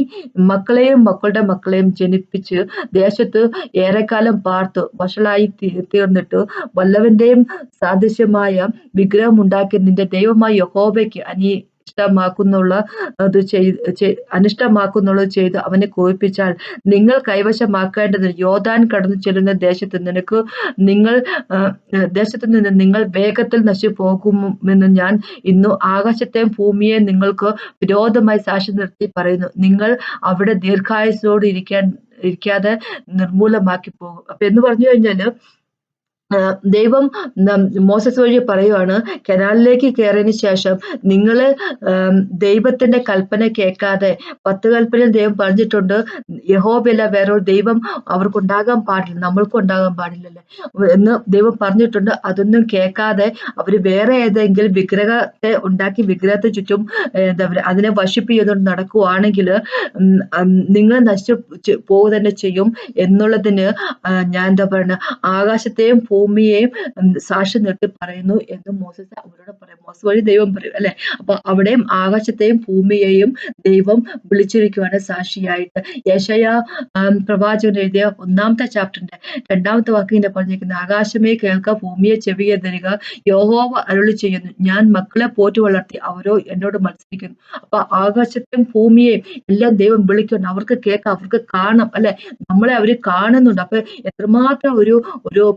മക്കളെയും മക്കളുടെ മക്കളെയും ജനിപ്പിച്ച് ദേശത്ത് ഏറെക്കാലം പാർത്ത് വഷളായി തീർന്നിട്ട് വല്ലവന്റെയും സാദൃശ്യമായ വിഗ്രഹം ഉണ്ടാക്കി നിന്റെ ദൈവമായ യഹോവയ്ക്ക് അനിഷ്ടമാക്കുന്നുള്ളത് ചെയ്ത് അവനെ കോപിപ്പിച്ചാൽ, നിങ്ങൾ കൈവശമാക്കേണ്ടത് യോർദാൻ കടന്നു ചെല്ലുന്ന ദേശത്ത് നിന്ന് നിങ്ങൾ വേഗത്തിൽ നശിച്ചു പോകുമെന്ന് ഞാൻ ഇന്നു ആകാശത്തെയും ഭൂമിയെയും നിങ്ങൾക്ക് വിരോധമായി സാക്ഷി നിർത്തി പറയുന്നു. നിങ്ങൾ അവിടെ ദീർഘായുസ്സോട് ഇരിക്കാതെ നിർമൂലമാക്കി പോകും. അപ്പൊ എന്ന് പറഞ്ഞു കഴിഞ്ഞാല് ദൈവം മോസസ് വഴി പറയുവാണ്, കനാലിലേക്ക് കയറിയതിന് ശേഷം നിങ്ങള് ദൈവത്തിന്റെ കൽപ്പന കേൾക്കാതെ, 10 കൽപ്പനയിൽ ദൈവം പറഞ്ഞിട്ടുണ്ട് യഹോവയല്ല വേറൊരു ദൈവം അവർക്കുണ്ടാകാൻ പാടില്ല, നമ്മൾക്കും ഉണ്ടാകാൻ പാടില്ലല്ലേ എന്ന് ദൈവം പറഞ്ഞിട്ടുണ്ട്. അതൊന്നും കേൾക്കാതെ അവര് വേറെ ഏതെങ്കിലും വിഗ്രഹത്തെ ഉണ്ടാക്കി വിഗ്രഹത്തെ ചുറ്റും എന്താ പറയുക അതിനെ വർഷിപ്പ് ചെയ്തുകൊണ്ട് നടക്കുവാണെങ്കിൽ നിങ്ങൾ നശിച്ചു പോവുക തന്നെ ചെയ്യും എന്നുള്ളതിന് ഞാൻ എന്താ പറയുക, ആകാശത്തെയും ഭൂമിയെയും സാക്ഷി നിർത്തി പറയുന്നു എന്ന് മോസസ് അവരോട് പറയും. മോസസ് വഴി ദൈവം പറയും അല്ലെ. അപ്പൊ അവിടെയും ആകാശത്തെയും ഭൂമിയെയും ദൈവം വിളിച്ചിരിക്കുവാണ് സാക്ഷിയായിട്ട്. യെശയ്യാ പ്രവാചകൻ എഴുതിയ 1-ാമത്തെ ചാപ്റ്ററിന്റെ 2-ാമത്തെ വാക്ക് ഇങ്ങനെ പറഞ്ഞിരിക്കുന്നത്, ആകാശമേ കേൾക്ക, ഭൂമിയെ ചെവിയെ തരിക, യഹോവ അരുളി ചെയ്യുന്നു, ഞാൻ മക്കളെ പോറ്റി വളർത്തി അവരോ എന്നോട് മത്സരിക്കുന്നു. അപ്പൊ ആകാശത്തെയും ഭൂമിയെയും എല്ലാം ദൈവം വിളിക്കുന്നു. അവർക്ക് കേൾക്കാം, അവർക്ക് കാണാം അല്ലെ. നമ്മളെ അവര് കാണുന്നുണ്ട്. അപ്പൊ എത്രമാത്രം ഒരു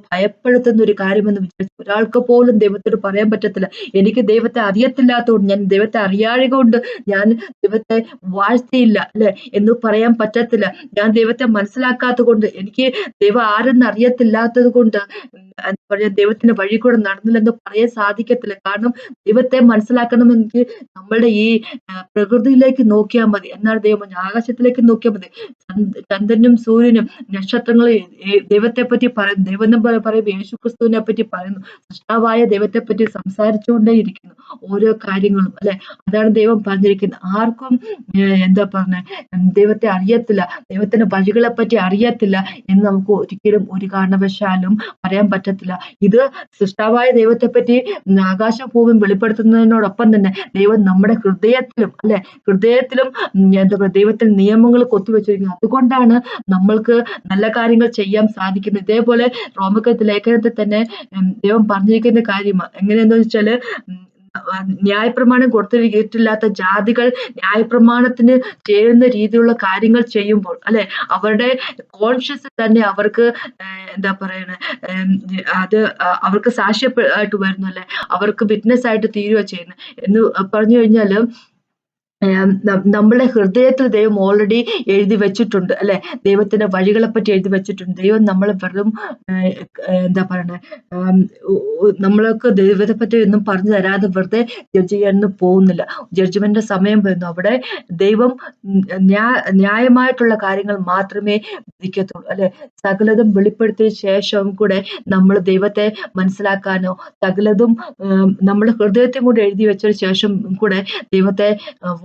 ഭയപ്പെടുത്തുന്ന ഒരു കാര്യമെന്ന് വിചാരിച്ചു ഒരാൾക്ക് പോലും ദൈവത്തോട് പറയാൻ പറ്റത്തില്ല, എനിക്ക് ദൈവത്തെ അറിയത്തില്ലാത്തതുകൊണ്ട്, ഞാൻ ദൈവത്തെ അറിയാഴ കൊണ്ട് ഞാൻ ദൈവത്തെ വാഴ്ത്തിയില്ല അല്ലെ എന്ന് പറയാൻ പറ്റത്തില്ല. ഞാൻ ദൈവത്തെ മനസ്സിലാക്കാത്തത് കൊണ്ട്, എനിക്ക് ദൈവം ആരെന്ന് അറിയത്തില്ലാത്തത് കൊണ്ട് എന്താ പറയാ ദൈവത്തിന്റെ വഴി കൂടെ നടന്നില്ലെന്ന് പറയാൻ സാധിക്കത്തില്ല. കാരണം ദൈവത്തെ മനസ്സിലാക്കണമെങ്കിൽ നമ്മളുടെ ഈ പ്രകൃതിയിലേക്ക് നോക്കിയാൽ മതി. എന്നാൽ ദൈവം ആകാശത്തിലേക്ക് നോക്കിയാൽ മതി. ചന്ദ്രനും സൂര്യനും നക്ഷത്രങ്ങൾ ദൈവത്തെ പറ്റി പറയുന്നു. ദൈവം എന്ന് പറയുമ്പോൾ യേശു ക്രിസ്തുവിനെ പറ്റി പറയുന്നു. സൃഷ്ടാവായ ദൈവത്തെ പറ്റി സംസാരിച്ചുകൊണ്ടേയിരിക്കുന്നു ഓരോ കാര്യങ്ങളും, അല്ലെ? അതാണ് ദൈവം പറഞ്ഞിരിക്കുന്നത്. ആർക്കും എന്താ പറഞ്ഞ ദൈവത്തെ അറിയത്തില്ല, ദൈവത്തിന്റെ വഴികളെ പറ്റി അറിയത്തില്ല എന്ന് നമുക്ക് ഒരിക്കലും ഒരു കാരണവശാലും പറയാൻ പറ്റത്തില്ല. ഇത് സൃഷ്ടാവായ ദൈവത്തെ പറ്റി ആകാശം ഭൂമിയും വെളിപ്പെടുത്തുന്നതിനോടൊപ്പം തന്നെ ദൈവം നമ്മുടെ ഹൃദയത്തിലും, അല്ലെ, ഹൃദയത്തിലും എന്താ പറയുക, ദൈവത്തിന്റെ നിയമങ്ങൾ കൊത്തിവെച്ചിരിക്കുന്നത്. അതുകൊണ്ടാണ് നമ്മൾക്ക് നല്ല കാര്യങ്ങൾ ചെയ്യാൻ സാധിക്കുന്നത്. ഇതേപോലെ റോമക്കത്ത് ലേഖനത്തിൽ തന്നെ ദൈവം പറഞ്ഞിരിക്കുന്ന കാര്യമാണ്. എങ്ങനെയെന്ന് വെച്ചാല് ന്യായപ്രമാണം കൊടുത്തിട്ടില്ലാത്ത ജാതികൾ ന്യായപ്രമാണത്തിന് ചേരുന്ന രീതിയിലുള്ള കാര്യങ്ങൾ ചെയ്യുമ്പോൾ, അല്ലെ, അവരുടെ കോൺഷ്യസ് തന്നെ അവർക്ക് എന്താ പറയണേ, അത് അവർക്ക് സാക്ഷ്യമായിട്ട് വരുന്നു, അല്ലെ, അവർക്ക് വിറ്റ്നസ് ആയിട്ട് തീരുക ചെയ്യുന്നത് എന്ന് പറഞ്ഞു കഴിഞ്ഞാല് നമ്മളുടെ ഹൃദയത്തിൽ ദൈവം ഓൾറെഡി എഴുതി വെച്ചിട്ടുണ്ട്, അല്ലെ? ദൈവത്തിന്റെ വഴികളെ പറ്റി എഴുതി വെച്ചിട്ടുണ്ട്. ദൈവം നമ്മളെ വെറും എന്താ പറയണേ, നമ്മൾക്ക് ദൈവത്തെ പറ്റി ഒന്നും പറഞ്ഞു തരാതെ വെറുതെ ജഡ്ജ് ചെയ്യാനൊന്നും പോകുന്നില്ല. ജഡ്ജ്മെന്റിന്റെ സമയം വരുന്നു. അവിടെ ദൈവം ന്യായമായിട്ടുള്ള കാര്യങ്ങൾ മാത്രമേ വിധിക്കത്തുള്ളൂ, അല്ലെ? സകലതും വെളിപ്പെടുത്തിയ ശേഷവും കൂടെ നമ്മൾ ദൈവത്തെ മനസ്സിലാക്കാനോ സകലതും നമ്മുടെ ഹൃദയത്തിൽ കൂടെ എഴുതി വെച്ചതിന് ശേഷം കൂടെ ദൈവത്തെ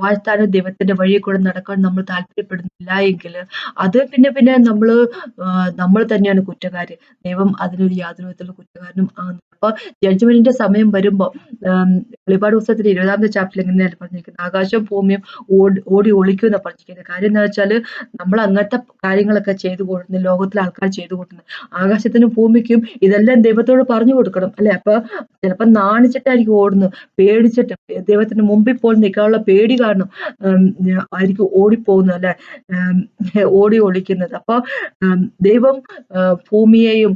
വാഴ്ത്താനും ദൈവത്തിന്റെ വഴിയിൽ കൂടെ നടക്കാൻ നമ്മൾ താല്പര്യപ്പെടുന്നില്ല എങ്കിൽ അത് പിന്നെ നമ്മൾ തന്നെയാണ് കുറ്റക്കാര്. ദൈവം അതിനൊരു യാതൊരു വിധത്തിലുള്ള കുറ്റക്കാരനും ആകുന്നു. അപ്പൊ ജഡ്ജ്മെന്റിന്റെ സമയം വരുമ്പോ വെളിപാട് പുസ്തകത്തിന്റെ 20-ാമത്തെ ചാപ്റ്ററിൽ എങ്ങനെയാണ് പറഞ്ഞിരിക്കുന്നത്? ആകാശവും ഭൂമിയും ഓടി ഒളിക്കുന്ന പറഞ്ഞിരിക്കുന്നത്. കാര്യം എന്താ വെച്ചാല് നമ്മൾ അങ്ങനത്തെ കാര്യങ്ങളൊക്കെ ചെയ്തു കൊടുക്കുന്നു, ലോകത്തിലെ ആൾക്കാർ ചെയ്തു കൊടുക്കുന്നത്. ആകാശത്തിനും ഭൂമിക്കും ഇതെല്ലാം ദൈവത്തോട് പറഞ്ഞു കൊടുക്കണം, അല്ലെ? അപ്പൊ ചിലപ്പോ നാണിച്ചിട്ടായിരിക്കും ഓടുന്നത്, പേടിച്ചിട്ട് ദൈവത്തിന് മുമ്പിൽ പോയി നിൽക്കാനുള്ള പേടി കാരണം ആയിരിക്കും ഓടിപ്പോകുന്നത്, അല്ലെ, ഓടി ഒളിക്കുന്നത്. അപ്പൊ ദൈവം ഭൂമിയെയും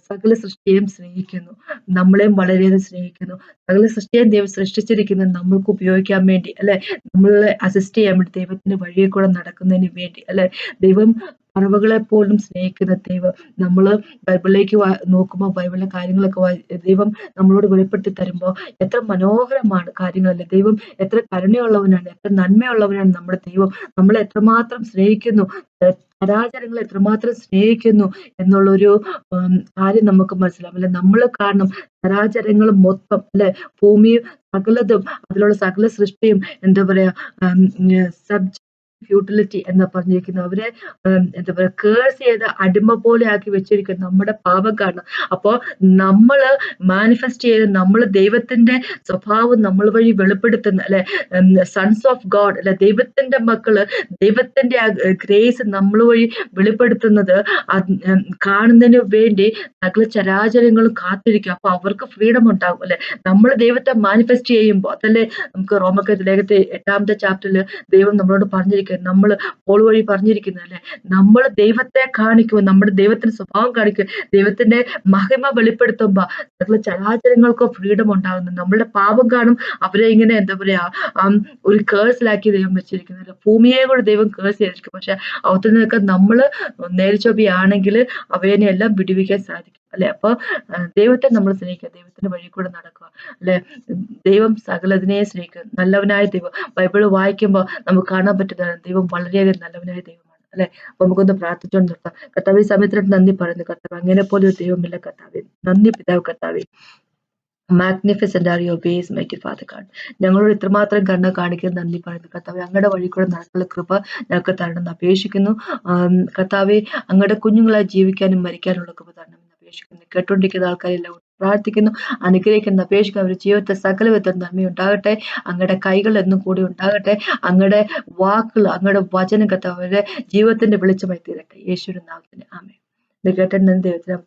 സകല സൃഷ്ടിയെയും സ്നേഹിക്കുന്നു, നമ്മളെയും വളരെയധികം സ്നേഹിക്കുന്നു. സകല സൃഷ്ടിയെയും ദൈവം സൃഷ്ടിച്ചിരിക്കുന്നത് നമ്മൾക്ക് ഉപയോഗിക്കാൻ വേണ്ടി, അല്ലെ, നമ്മളെ അസിസ്റ്റ് ചെയ്യാൻ വേണ്ടി, ദൈവത്തിന്റെ വഴിയിൽ കൂടെ നടക്കുന്നതിന് വേണ്ടി, അല്ലെ? ദൈവം പറവകളെ പോലും സ്നേഹിക്കുന്ന ദൈവം. നമ്മള് ബൈബിളിലേക്ക് നോക്കുമ്പോൾ ബൈബിളിലെ കാര്യങ്ങളൊക്കെ ദൈവം നമ്മളോട് വെളിപ്പെടുത്തി തരുമ്പോൾ എത്ര മനോഹരമാണ് കാര്യങ്ങളല്ലേ. ദൈവം എത്ര കരുണയുള്ളവനാണ്, എത്ര നന്മയുള്ളവനാണ് നമ്മുടെ ദൈവം. നമ്മളെ എത്രമാത്രം സ്നേഹിക്കുന്നു, ചരാചരങ്ങളെ എത്രമാത്രം സ്നേഹിക്കുന്നു എന്നുള്ളൊരു കാര്യം നമുക്ക് മനസ്സിലാവും, അല്ലെ? നമ്മൾ കാരണം ചരാചരങ്ങൾ മൊത്തം, അല്ലെ, ഭൂമിയും സകലതും അതിലുള്ള സകല സൃഷ്ടിയും എന്താ പറയാ ഫ്യൂട്ടിലിറ്റി എന്ന് പറഞ്ഞിരിക്കുന്നു. അവരെ എന്താ പറയാ കേഴ്സ് ചെയ്ത് അടിമ പോലെ ആക്കി വെച്ചിരിക്കുന്നു നമ്മുടെ പാപം കാരണം. അപ്പോ നമ്മള് മാനിഫെസ്റ്റ് ചെയ്ത് നമ്മൾ ദൈവത്തിന്റെ സ്വഭാവം നമ്മൾ വഴി വെളിപ്പെടുത്തുന്ന, അല്ലെ, സൺസ് ഓഫ് ഗോഡ്, അല്ലെ, ദൈവത്തിന്റെ മക്കള് ദൈവത്തിന്റെ ഗ്രേസ് നമ്മൾ വഴി വെളിപ്പെടുത്തുന്നത് കാണുന്നതിന് വേണ്ടി സകല ചരാചരങ്ങളും കാത്തിരിക്കും. അപ്പൊ അവർക്ക് ഫ്രീഡം ഉണ്ടാകും, അല്ലെ? നമ്മൾ ദൈവത്തെ മാനിഫെസ്റ്റ് ചെയ്യുമ്പോൾ, അതല്ലേ നമുക്ക് റോമക്കത്ത് ലേഖനത്തെ 8-ാമത്തെ ചാപ്റ്ററിൽ ദൈവം നമ്മളോട് പറഞ്ഞിരിക്കുന്നത്, നമ്മൾ പോൾ വഴി പറഞ്ഞിരിക്കുന്നത്, അല്ലെ? നമ്മൾ ദൈവത്തെ കാണിക്കും, നമ്മുടെ ദൈവത്തിന്റെ സ്വഭാവം കാണിക്കും, ദൈവത്തിന്റെ മഹിമ വെളിപ്പെടുത്തുമ്പോ സകല ചരാചരങ്ങൾക്ക് ഫ്രീഡം ഉണ്ടാകുന്നു. നമ്മളുടെ പാപം കാണും അവരെ ഇങ്ങനെ എന്താ പറയാ ഒരു കേഴ്സിലാക്കി ദൈവം വെച്ചിരിക്കുന്നത്. ഭൂമിയെ കൂടെ ദൈവം കേഴ്സ് ചെയ്തിരിക്കും. പക്ഷെ അവത്തിൽ നിന്നൊക്കെ നമ്മള് നേരിച്ചൊപ്പിയാണെങ്കിൽ അവയെ എല്ലാം വിടുവിക്കാൻ സാധിക്കും, അല്ലെ? അപ്പൊ ദൈവത്തെ നമ്മൾ സ്നേഹിക്കുക, ദൈവത്തിന്റെ വഴി കൂടെ നടക്കുക, അല്ലെ? ദൈവം സകലതിനെ സ്നേഹിക്കുക, നല്ലവനായ ദൈവം. ബൈബിള് വായിക്കുമ്പോൾ നമുക്ക് കാണാൻ പറ്റുന്നതാണ് ദൈവം വളരെയധികം നല്ലവനായ ദൈവമാണ്, അല്ലെ? അപ്പൊ നമുക്കൊന്ന് പ്രാർത്ഥിച്ചുകൊണ്ട് നിർത്താം. കർത്താവേ, സമയത്തിനായിട്ട് നന്ദി പറയുന്നു കർത്താവ്. അങ്ങനെ പോലെ ഒരു ദൈവമില്ല കർത്താവേ. നന്ദി പിതാവ് കർത്താവേ. Magnificent are your vase mighty father God. ഞങ്ങളോട് ഇത്രമാത്രം കരുണ കാണിക്കുന്ന നന്ദി പറയുന്നു കർത്താവേ. അങ്ങയുടെ വഴി കൂടെ നടക്കുള്ള കൃപ ഞങ്ങൾക്ക് തരണമെന്ന് അപേക്ഷിക്കുന്നു കർത്താവേ. അങ്ങയുടെ കുഞ്ഞുങ്ങളായി ജീവിക്കാനും മരിക്കാനുള്ള കൃപ തരണമെന്ന് അപേക്ഷിക്കുന്നു. കേട്ടുകൊണ്ടിരിക്കുന്ന ആൾക്കാരെല്ലാം പ്രാർത്ഥിക്കുന്നു, അനുഗ്രഹിക്കുന്ന അപേക്ഷിക്കുന്നു. അവരുടെ ജീവിതത്തെ സകലവിധ നന്മയുണ്ടാകട്ടെ. അങ്ങയുടെ കൈകൾ എന്നും കൂടി ഉണ്ടാകട്ടെ. അങ്ങയുടെ വാക്കുകൾ, അങ്ങയുടെ വചനം കർത്താവ് അവരുടെ ജീവിതത്തിന്റെ വെളിച്ചമായി തീരട്ടെ. യേശുവിന്റെ നാമത്തിൽ ആമേൻ. ഇത് കേട്ട ദൈവത്തിന്